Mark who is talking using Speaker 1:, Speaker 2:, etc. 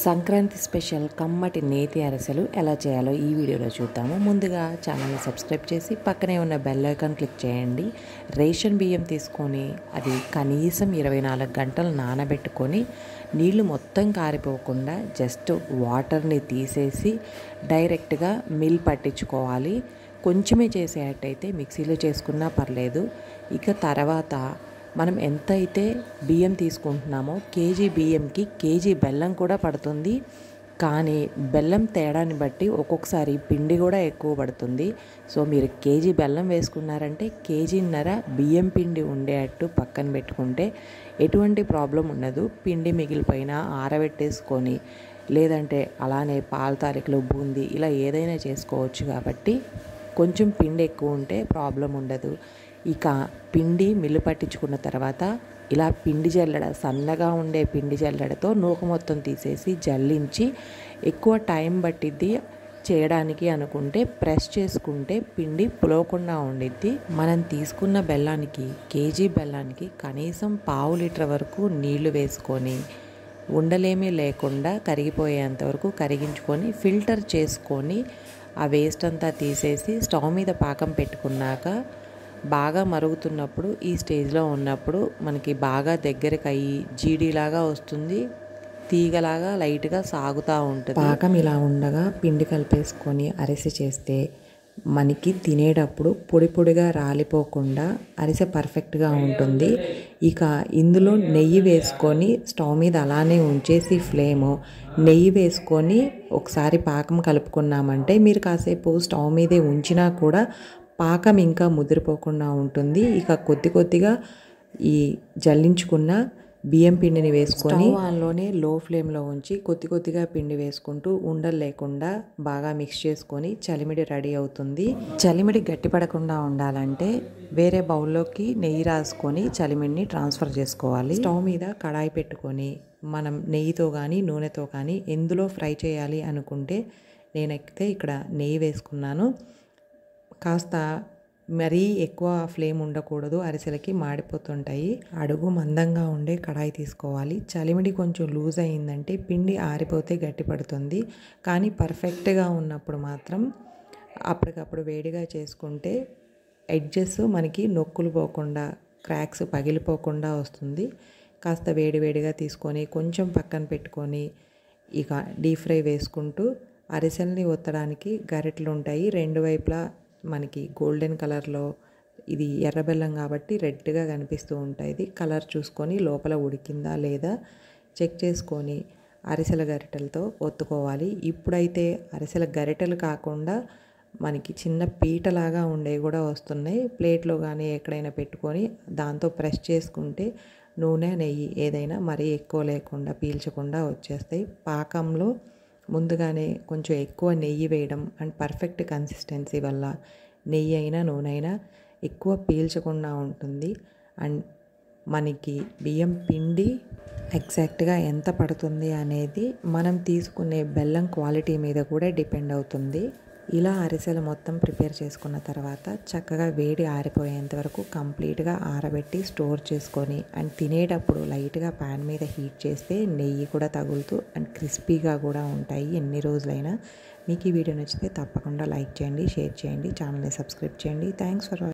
Speaker 1: Sankranti special కమ్మటి నేతి అరిసెలు ఎలా చేయాలో ఈ వీడియోలో చూద్దాము. ముందుగా ఛానల్ని సబ్స్క్రైబ్ చేసి పక్కనే ఉన్న బెల్ ఐకాన్ క్లిక్ చేయండి. రేషన్ బియ్యం తీసుకొని అది కనీసం 24 గంటలు నానబెట్టుకొని నీళ్లు మొత్తం కారిపోకుండా జస్ట్ వాటర్ని తీసేసి డైరెక్ట్గా మిల్ పట్టించుకోవాలి. కొంచెమే చేసేటట్టయితే మిక్సీలో చేసుకున్నా పర్లేదు. ఇక తర్వాత మనం ఎంత అయితే బియ్యం తీసుకుంటున్నామో కేజీ బియ్యంకి కేజీ బెల్లం కూడా పడుతుంది. కానీ బెల్లం తేడాన్ని బట్టి ఒక్కొక్కసారి పిండి కూడా ఎక్కువ పడుతుంది. సో మీరు కేజీ బెల్లం వేసుకున్నారంటే కేజీన్నర బియ్యం పిండి ఉండేటట్టు పక్కన పెట్టుకుంటే ఎటువంటి ప్రాబ్లం ఉండదు. పిండి మిగిలిపోయినా ఆరబెట్టేసుకొని లేదంటే అలానే పాల తాలికలు బూందీ ఇలా ఏదైనా చేసుకోవచ్చు. కాబట్టి కొంచెం పిండి ఎక్కువ ఉంటే ప్రాబ్లం ఉండదు. ఇక పిండి మిల్లు పట్టించుకున్న తర్వాత ఇలా పిండి జల్లెడ సన్నగా ఉండే పిండి జల్లెడతో నూక మొత్తం తీసేసి జల్లించి ఎక్కువ టైం పట్టిద్ది చేయడానికి అనుకుంటే ప్రెస్ చేసుకుంటే పిండి పులవకుండా ఉండిద్ది. మనం తీసుకున్న బెల్లానికి కేజీ బెల్లానికి కనీసం పావు లీటర్ వరకు నీళ్లు వేసుకొని ఉండలేమీ లేకుండా కరిగిపోయేంత వరకు కరిగించుకొని ఫిల్టర్ చేసుకొని ఆ వేస్ట్ అంతా తీసేసి స్టవ్ మీద పాకం పెట్టుకున్నాక బాగా మరుగుతున్నప్పుడు ఈ స్టేజ్లో ఉన్నప్పుడు మనకి బాగా దగ్గరికి అయ్యి జీడీలాగా వస్తుంది. తీగలాగా లైట్గా సాగుతూ ఉంటుంది. పాకం ఇలా ఉండగా పిండి కలిపేసుకొని అరిసె చేస్తే మనకి తినేటప్పుడు పొడి పొడిగా రాలిపోకుండా అరిసె పర్ఫెక్ట్గా ఉంటుంది. ఇక ఇందులో నెయ్యి వేసుకొని స్టవ్ మీద అలానే ఉంచేసి నెయ్యి వేసుకొని ఒకసారి పాకం కలుపుకున్నామంటే మీరు కాసేపు స్టవ్ మీదే ఉంచినా కూడా పాకం ఇంకా ముదిరిపోకుండా ఉంటుంది. ఇక కొద్దిగా ఈ జల్లించుకున్న బియ్యం పిండిని వేసుకొని వాళ్ళలోనే లో ఫ్లేమ్లో ఉంచి కొద్దిగా పిండి వేసుకుంటూ ఉండలు లేకుండా బాగా మిక్స్ చేసుకొని చలిమిడి రెడీ అవుతుంది. చలిమిడి గట్టిపడకుండా ఉండాలంటే వేరే బౌల్లోకి నెయ్యి రాసుకొని చలిమిడిని ట్రాన్స్ఫర్ చేసుకోవాలి. స్టవ్ మీద కడాయి పెట్టుకొని మనం నెయ్యితో కానీ నూనెతో కానీ ఎందులో ఫ్రై చేయాలి అనుకుంటే నేనైతే ఇక్కడ నెయ్యి వేసుకున్నాను. కాస్త మరీ ఎక్కువ ఫ్లేమ్ ఉండకూడదు, అరిసెలకి మాడిపోతుంటాయి. అడుగు మందంగా ఉండే కడాయి తీసుకోవాలి. చలిమిడి కొంచెం లూజ్ అయిందంటే పిండి ఆరిపోతే గట్టిపడుతుంది. కానీ పర్ఫెక్ట్గా ఉన్నప్పుడు మాత్రం అప్పటికప్పుడు వేడిగా చేసుకుంటే ఎడ్జెస్ మనకి నొక్కులు పోకుండా క్రాక్స్ పగిలిపోకుండా వస్తుంది. కాస్త వేడిగా తీసుకొని కొంచెం పక్కన పెట్టుకొని ఇక డీప్ ఫ్రై వేసుకుంటూ అరిసెల్ని ఒత్తడానికి గరిటెలు ఉంటాయి. రెండు వైపులా మనకి గోల్డెన్ కలర్లో ఇది ఎర్ర బెల్లం కాబట్టి రెడ్గా కనిపిస్తూ ఉంటుంది. కలర్ చూసుకొని లోపల ఉడికిందా లేదా చెక్ చేసుకొని అరిసెల గరిటెలతో ఒత్తుకోవాలి. ఇప్పుడైతే అరిసెల గరిటెలు కాకుండా మనకి చిన్న పీటలాగా ఉండేవి కూడా వస్తున్నాయి. ప్లేట్లో కానీ ఎక్కడైనా పెట్టుకొని దాంతో ప్రెస్ చేసుకుంటే నూనె నెయ్యి ఏదైనా మరీ ఎక్కువ లేకుండా పీల్చకుండా వచ్చేస్తాయి. పాకంలో ముందుగానే కొంచెం ఎక్కువ నెయ్యి వేయడం అండ్ పర్ఫెక్ట్ కన్సిస్టెన్సీ వల్ల నెయ్యి అయినా నూనె అయినా ఎక్కువ పీల్చకుండా ఉంటుంది. అండ్ మనకి బియ్యం పిండి ఎగ్జాక్ట్గా ఎంత పడుతుంది అనేది మనం తీసుకునే బెల్లం క్వాలిటీ మీద కూడా డిపెండ్ అవుతుంది. ఇలా అరిసెలు మొత్తం ప్రిపేర్ చేసుకున్న తర్వాత చక్కగా వేడి ఆరిపోయేంత వరకు కంప్లీట్గా ఆరబెట్టి స్టోర్ చేసుకొని అండ్ తినేటప్పుడు లైట్గా ప్యాన్ మీద హీట్ చేస్తే నెయ్యి కూడా తగులుతూ అండ్ క్రిస్పీగా కూడా ఉంటాయి ఎన్ని రోజులైనా. మీకు ఈ వీడియో నచ్చితే తప్పకుండా లైక్ చేయండి, షేర్ చేయండి, ఛానల్ని సబ్స్క్రైబ్ చేయండి. Thanks for watching.